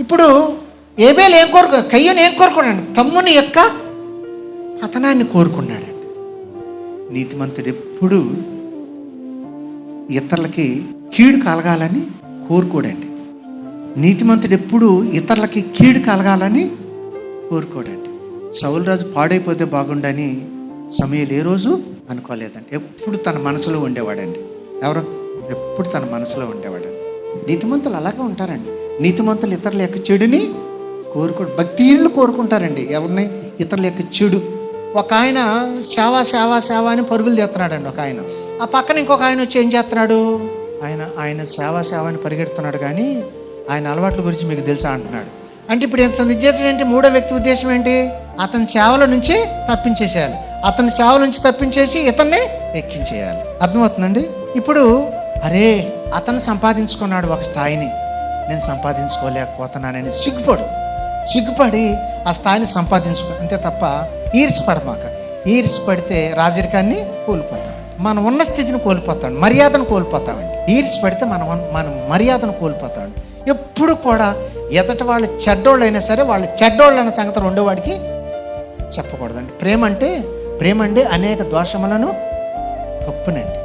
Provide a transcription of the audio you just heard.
ఇప్పుడు ఏబేలు కయ్యూను ఏం కోరుకున్నాడు? తమ్ముని యొక్క పతనాన్ని కోరుకున్నాడండి. నీతిమంతుడు ఎప్పుడు ఇతరులకి కీడు కలగాలని కోరుకోడండి. నీతిమంతుడు ఎప్పుడు ఇతరులకి కీడు కలగాలని కోరుకోడండి. సౌలు రాజు పాడైపోతే బాగుండని సమూయేలు ఏ రోజు అనుకోలేదండి. ఎప్పుడు తన మనసులో ఉండేవాడండి. ఎవరు? ఎప్పుడు తన మనసులో ఉండేవాడండి. నీతిమంతులు అలాగే ఉంటారండి. నీతిమంతులు ఇతరుల యొక్క చెడుని భక్తిహీనులు కోరుకుంటారండి. ఎవరిని? ఇతరుల యొక్క చెడు. ఒక ఆయన సేవ అని పరుగులు తీస్తున్నాడండి. ఒక ఆయన ఆ పక్కన ఇంకొక ఆయన వచ్చి ఏం చేస్తున్నాడు? ఆయన సేవ అని పరిగెడుతున్నాడు, కానీ ఆయన అలవాట్ల గురించి మీకు తెలుసా అంటున్నాడు. అంటే ఇప్పుడు ఎంత నిజం ఏంటి? మూడో వ్యక్తి ఉద్దేశం ఏంటి? అతని సేవల నుంచి తప్పించేసేయాలి. అతని సేవ నుంచి తప్పించేసి ఇతన్ని ఎక్కించేయాలి. అర్థమవుతుందండి? ఇప్పుడు అరే అతను సంపాదించుకున్నాడు ఒక స్థాయిని, నేను సంపాదించుకోలేకపోతున్నానని సిగ్గుపడి ఆ స్థాయిని అంతే తప్ప ఈర్ష్యపడమాక. ఈర్ష్యపడితే రాజరికాన్ని కోల్పోతాం, మనం ఉన్న స్థితిని కోల్పోతాం, మర్యాదను కోల్పోతామండి. ఈర్ష్యపడితే మనం మర్యాదను కోల్పోతామండి. ఎప్పుడు కూడా ఎదటి వాళ్ళు చెడ్డోళ్ళు అయినా సరే వాళ్ళు చెడ్డోళ్ళు అన్న సంగతి రెండో వాడికి చెప్పకూడదండి. ప్రేమ అంటే అనేక దోషములను కప్పునండి.